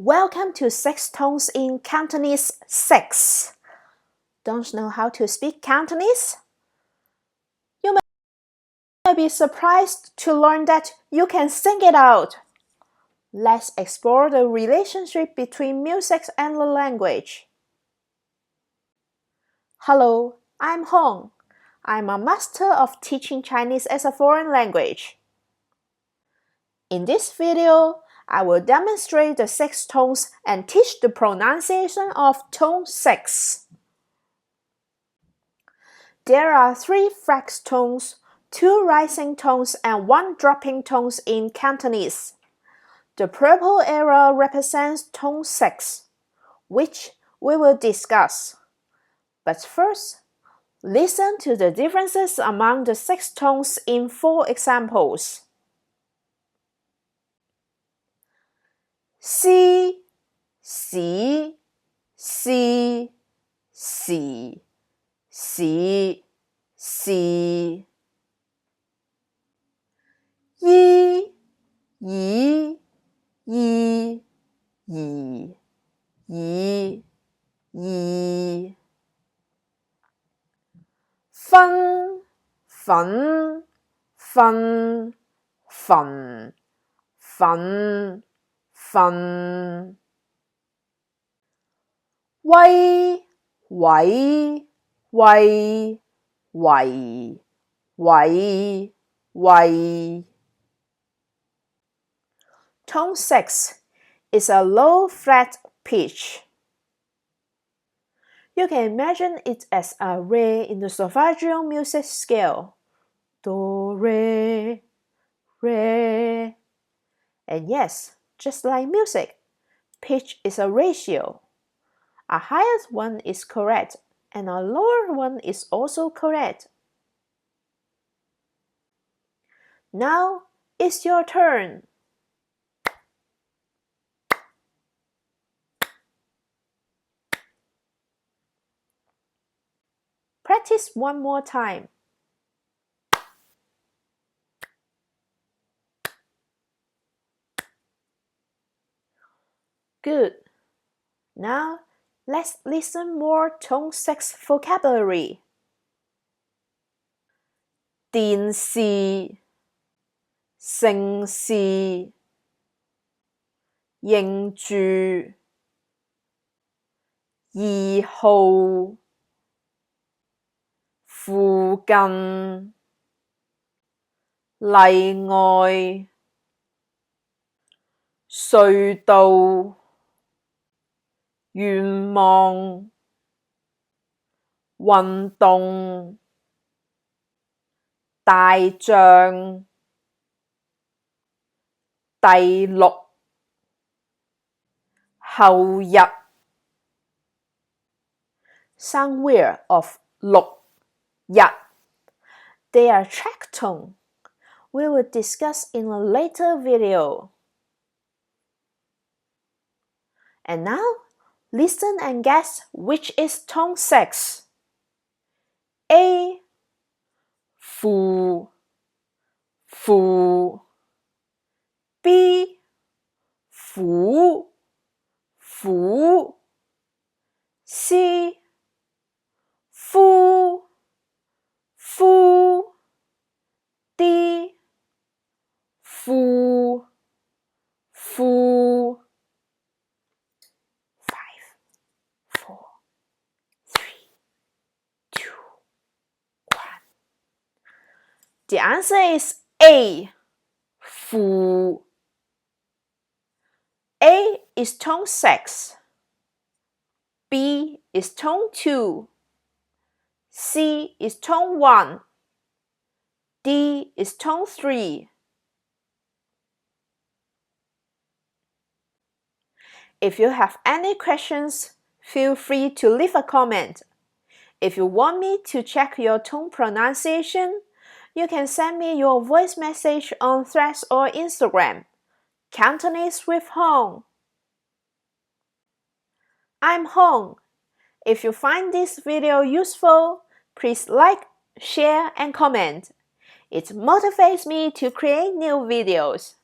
Welcome to 6 Tones in Cantonese 6. Don't know how to speak Cantonese? You may be surprised to learn that you can sing it out. Let's explore the relationship between music and the language. Hello, I'm Hong. I'm a master of teaching Chinese as a foreign language. In this video, I will demonstrate the 6 tones and teach the pronunciation of tone 6. There are 3 flex tones, 2 rising tones, and 1 dropping tones in Cantonese. The purple arrow represents tone 6, which we will discuss. But first, listen to the differences among the 6 tones in 4 examples. C, C, C, C, C, C. Yi, yi, yi, yi, yi, yi. Fun, fun, fun, fun, fun, fun. Wei, wei, wei, wei, wei, wei. Tone 6 is a low flat pitch. You can imagine it as a re in the solfeggio music scale. Do, re, re. And yes, just like music, pitch is a ratio. A higher one is correct, and a lower one is also correct. Now it's your turn. Practice one more time. Good. Now let's listen more tone 6 vocabulary. 電視、城市、認住、2號、附近、例外、隧道、願望、運動、大象、第6、後日。Sound weird of 6, 日. They are track tone. We will discuss in a later video. And now, listen and guess which is tone 6. A. 負 B. 苦 C. 夫 D. 夫 5, 4, 3, 2, 1. The answer is A. 负 A is tone 6. B is tone 2. C is tone 1. D is tone 3. If you have any questions, feel free to leave a comment. If you want me to check your tone pronunciation, you can send me your voice message on Threads or Instagram. Cantonese with Hong. I'm Hong. If you find this video useful, please like, share, and comment. It motivates me to create new videos.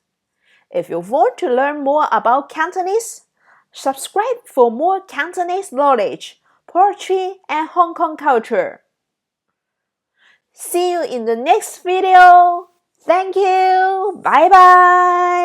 If you want to learn more about Cantonese, Subscribe for more Cantonese knowledge, poetry, and Hong Kong culture. See you in the next video. Thank you. Bye bye.